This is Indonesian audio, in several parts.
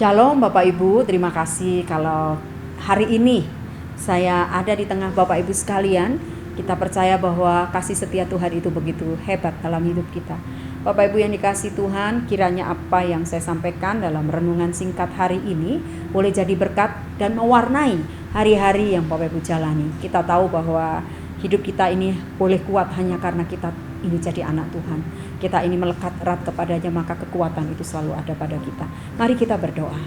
Shalom Bapak Ibu, terima kasih kalau hari ini saya ada di tengah Bapak Ibu sekalian. Kita percaya bahwa kasih setia Tuhan itu begitu hebat dalam hidup kita. Bapak Ibu yang dikasihi Tuhan, kiranya apa yang saya sampaikan dalam renungan singkat hari ini boleh jadi berkat dan mewarnai hari-hari yang Bapak Ibu jalani. Kita tahu bahwa hidup kita ini boleh kuat hanya karena kita ini jadi anak Tuhan. Kita ini melekat erat kepadanya, maka kekuatan itu selalu ada pada kita. Mari kita berdoa.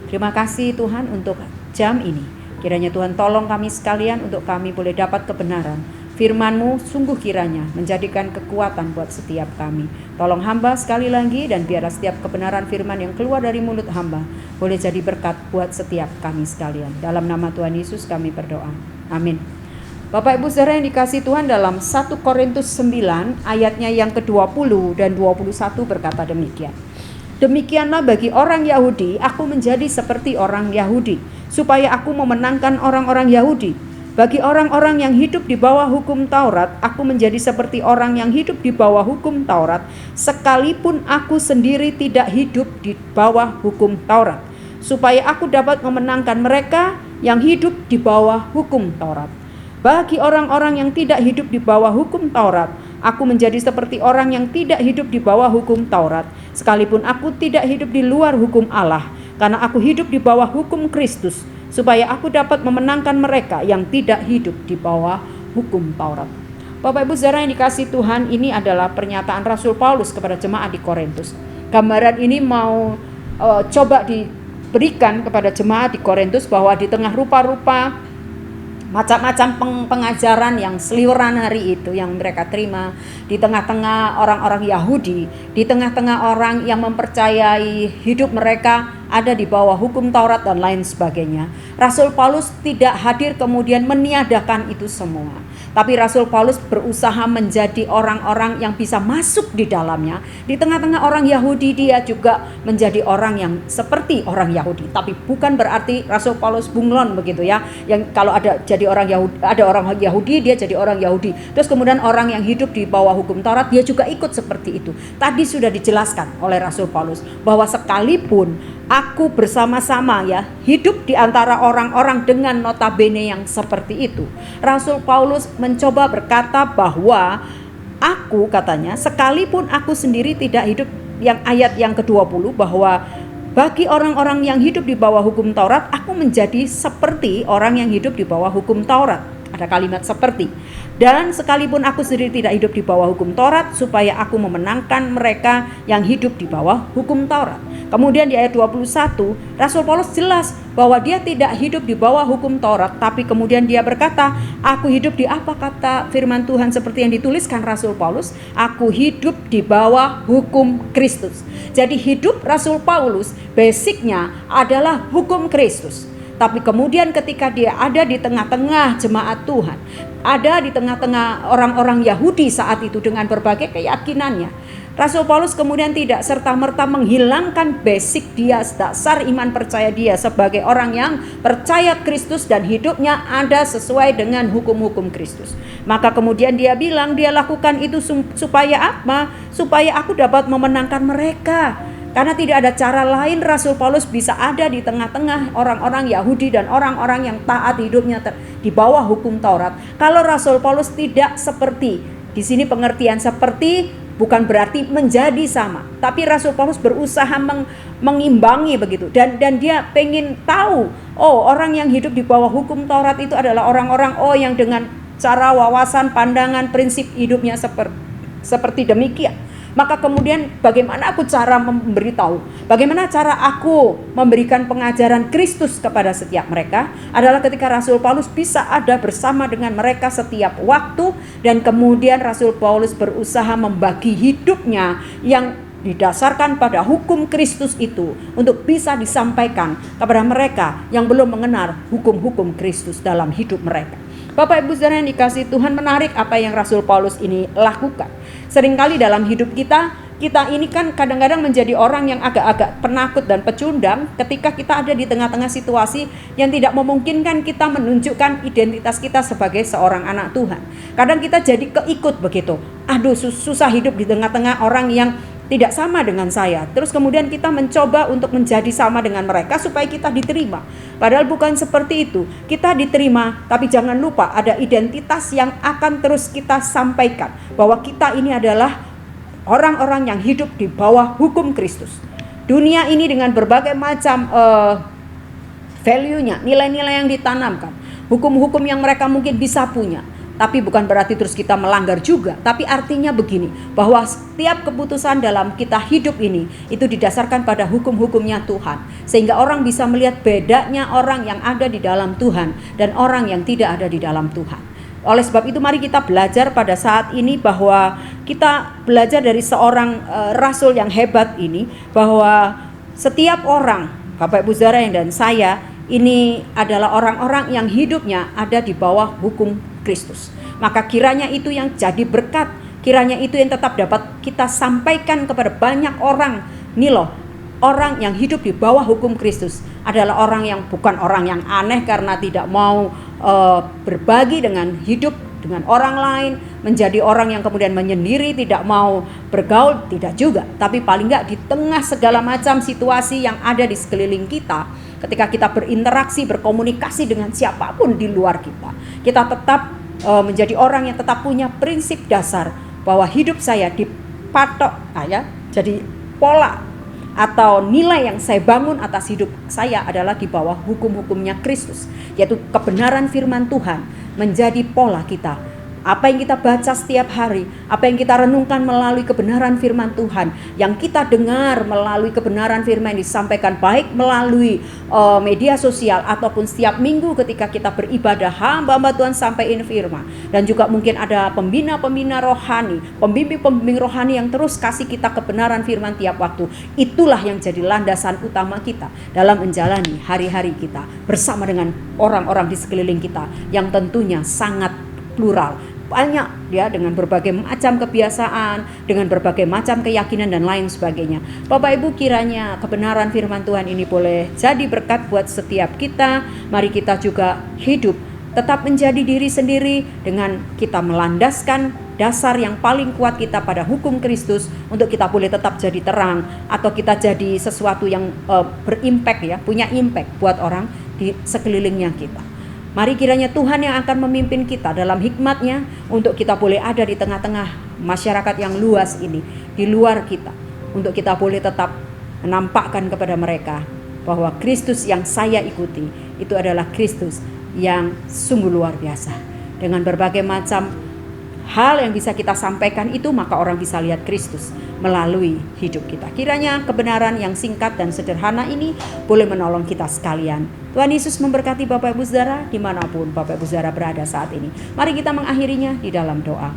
Terima kasih Tuhan untuk jam ini. Kiranya Tuhan tolong kami sekalian untuk kami boleh dapat kebenaran. Firman-Mu sungguh kiranya menjadikan kekuatan buat setiap kami. Tolong hamba sekali lagi, dan biarlah setiap kebenaran firman yang keluar dari mulut hamba boleh jadi berkat buat setiap kami sekalian. Dalam nama Tuhan Yesus kami berdoa. Amin. Bapak Ibu saudara yang dikasihi Tuhan, dalam 1 Korintus 9 ayatnya yang ke-20 dan 21 berkata demikian. Demikianlah bagi orang Yahudi, aku menjadi seperti orang Yahudi, supaya aku memenangkan orang-orang Yahudi. Bagi orang-orang yang hidup di bawah hukum Taurat, aku menjadi seperti orang yang hidup di bawah hukum Taurat, sekalipun aku sendiri tidak hidup di bawah hukum Taurat, supaya aku dapat memenangkan mereka yang hidup di bawah hukum Taurat. Bagi orang-orang yang tidak hidup di bawah hukum Taurat, aku menjadi seperti orang yang tidak hidup di bawah hukum Taurat, sekalipun aku tidak hidup di luar hukum Allah, karena aku hidup di bawah hukum Kristus, supaya aku dapat memenangkan mereka yang tidak hidup di bawah hukum Taurat. Bapak Ibu saudara yang dikasihi Tuhan, ini adalah pernyataan Rasul Paulus kepada jemaat di Korintus. Gambaran ini mau coba diberikan kepada jemaat di Korintus bahwa di tengah rupa-rupa macam-macam pengajaran yang seliweran hari itu yang mereka terima, di tengah-tengah orang-orang Yahudi, di tengah-tengah orang yang mempercayai hidup mereka ada di bawah hukum Taurat dan lain sebagainya. Rasul Paulus tidak hadir kemudian meniadakan itu semua, tapi Rasul Paulus berusaha menjadi orang-orang yang bisa masuk di dalamnya. Di tengah-tengah orang Yahudi dia juga menjadi orang yang seperti orang Yahudi, tapi bukan berarti Rasul Paulus bunglon begitu ya, yang kalau ada jadi orang Yahudi, ada orang Yahudi dia jadi orang Yahudi, terus kemudian orang yang hidup di bawah hukum Taurat dia juga ikut seperti itu. Tadi sudah dijelaskan oleh Rasul Paulus bahwa sekalipun aku bersama-sama ya hidup di antara orang-orang dengan notabene yang seperti itu, Rasul Paulus mencoba berkata bahwa aku, katanya, sekalipun aku sendiri tidak hidup, yang ayat yang ke-20, bahwa bagi orang-orang yang hidup di bawah hukum Taurat, aku menjadi seperti orang yang hidup di bawah hukum Taurat. Ada kalimat seperti. Dan sekalipun aku sendiri tidak hidup di bawah hukum Taurat, supaya aku memenangkan mereka yang hidup di bawah hukum Taurat. Kemudian di ayat 21, Rasul Paulus jelas bahwa dia tidak hidup di bawah hukum Taurat, tapi kemudian dia berkata, aku hidup di apa, kata firman Tuhan seperti yang dituliskan Rasul Paulus, aku hidup di bawah hukum Kristus. Jadi hidup Rasul Paulus basicnya adalah hukum Kristus. Tapi kemudian ketika dia ada di tengah-tengah jemaat Tuhan, ada di tengah-tengah orang-orang Yahudi saat itu dengan berbagai keyakinannya, Rasul Paulus kemudian tidak serta-merta menghilangkan basic dia, dasar iman percaya dia sebagai orang yang percaya Kristus dan hidupnya ada sesuai dengan hukum-hukum Kristus. Maka kemudian dia bilang dia lakukan itu supaya apa? Supaya aku dapat memenangkan mereka. Karena tidak ada cara lain Rasul Paulus bisa ada di tengah-tengah orang-orang Yahudi dan orang-orang yang taat hidupnya di bawah hukum Taurat. Kalau Rasul Paulus tidak seperti, di sini pengertian seperti bukan berarti menjadi sama, tapi Rasul Paulus berusaha mengimbangi begitu, dan dia pengen tahu, oh, orang yang hidup di bawah hukum Taurat itu adalah orang-orang yang dengan cara wawasan, pandangan, prinsip hidupnya seperti demikian. Maka kemudian bagaimana aku cara memberitahu, bagaimana cara aku memberikan pengajaran Kristus kepada setiap mereka, adalah ketika Rasul Paulus bisa ada bersama dengan mereka setiap waktu, dan kemudian Rasul Paulus berusaha membagi hidupnya yang didasarkan pada hukum Kristus itu untuk bisa disampaikan kepada mereka yang belum mengenal hukum-hukum Kristus dalam hidup mereka. Bapak Ibu saudara yang dikasihi Tuhan, menarik apa yang Rasul Paulus ini lakukan. Seringkali dalam hidup kita ini kan kadang-kadang menjadi orang yang agak-agak penakut dan pecundang ketika kita ada di tengah-tengah situasi yang tidak memungkinkan kita menunjukkan identitas kita sebagai seorang anak Tuhan. Kadang kita jadi keikut begitu. Aduh, susah hidup di tengah-tengah orang yang tidak sama dengan saya. Terus kemudian kita mencoba untuk menjadi sama dengan mereka supaya kita diterima. Padahal bukan seperti itu. Kita diterima, tapi jangan lupa ada identitas yang akan terus kita sampaikan. Bahwa kita ini adalah orang-orang yang hidup di bawah hukum Kristus. Dunia ini dengan berbagai macam value-nya, nilai-nilai yang ditanamkan, hukum-hukum yang mereka mungkin bisa punya. Tapi bukan berarti terus kita melanggar juga. Tapi artinya begini, bahwa setiap keputusan dalam kita hidup ini itu didasarkan pada hukum-hukumnya Tuhan. Sehingga orang bisa melihat bedanya orang yang ada di dalam Tuhan dan orang yang tidak ada di dalam Tuhan. Oleh sebab itu mari kita belajar pada saat ini bahwa kita belajar dari seorang rasul yang hebat ini, bahwa setiap orang, Bapak Ibu Saudara dan saya, ini adalah orang-orang yang hidupnya ada di bawah hukum Kristus. Maka kiranya itu yang jadi berkat, kiranya itu yang tetap dapat kita sampaikan kepada banyak orang. Nih loh, orang yang hidup di bawah hukum Kristus adalah orang yang bukan orang yang aneh karena tidak mau berbagi dengan hidup dengan orang lain, menjadi orang yang kemudian menyendiri, tidak mau bergaul, tidak juga. Tapi paling enggak di tengah segala macam situasi yang ada di sekeliling kita, ketika kita berinteraksi, berkomunikasi dengan siapapun di luar kita, kita tetap menjadi orang yang tetap punya prinsip dasar bahwa hidup saya dipatok, jadi pola atau nilai yang saya bangun atas hidup saya adalah di bawah hukum-hukumnya Kristus, yaitu kebenaran firman Tuhan menjadi pola kita. Apa yang kita baca setiap hari, apa yang kita renungkan melalui kebenaran firman Tuhan, yang kita dengar melalui kebenaran firman yang disampaikan baik melalui media sosial ataupun setiap minggu ketika kita beribadah, hamba-hamba Tuhan sampaikan firman. Dan juga mungkin ada pembina-pembina rohani, pembimbing-pembimbing rohani yang terus kasih kita kebenaran firman tiap waktu. Itulah yang jadi landasan utama kita dalam menjalani hari-hari kita bersama dengan orang-orang di sekeliling kita yang tentunya sangat plural. Banyak ya, dengan berbagai macam kebiasaan, dengan berbagai macam keyakinan dan lain sebagainya. Bapak Ibu, kiranya kebenaran firman Tuhan ini boleh jadi berkat buat setiap kita. Mari kita juga hidup tetap menjadi diri sendiri dengan kita melandaskan dasar yang paling kuat kita pada hukum Kristus, untuk kita boleh tetap jadi terang atau kita jadi sesuatu yang berimpact ya, punya impact buat orang di sekelilingnya kita. Mari kiranya Tuhan yang akan memimpin kita dalam hikmat-Nya untuk kita boleh ada di tengah-tengah masyarakat yang luas ini, di luar kita, untuk kita boleh tetap menampakkan kepada mereka bahwa Kristus yang saya ikuti itu adalah Kristus yang sungguh luar biasa. Dengan berbagai macam hal yang bisa kita sampaikan itu, maka orang bisa lihat Kristus melalui hidup kita. Kiranya kebenaran yang singkat dan sederhana ini boleh menolong kita sekalian. Tuhan Yesus memberkati Bapak Ibu Saudara dimanapun Bapak Ibu Saudara berada saat ini. Mari kita mengakhirinya di dalam doa.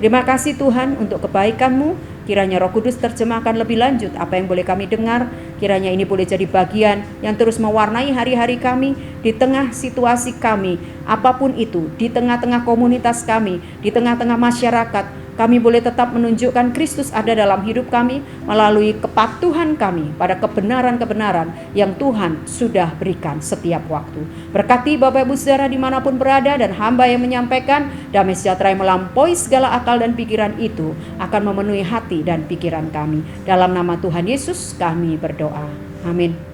Terima kasih Tuhan untuk kebaikan-Mu. Kiranya Roh Kudus terjemahkan lebih lanjut apa yang boleh kami dengar. Kiranya ini boleh jadi bagian yang terus mewarnai hari-hari kami, di tengah situasi kami, apapun itu, di tengah-tengah komunitas kami, di tengah-tengah masyarakat. Kami boleh tetap menunjukkan Kristus ada dalam hidup kami melalui kepatuhan kami pada kebenaran-kebenaran yang Tuhan sudah berikan setiap waktu. Berkati Bapak Ibu Saudara dimanapun berada, dan hamba yang menyampaikan, damai sejahtera yang melampaui segala akal dan pikiran itu akan memenuhi hati dan pikiran kami. Dalam nama Tuhan Yesus kami berdoa. Amin.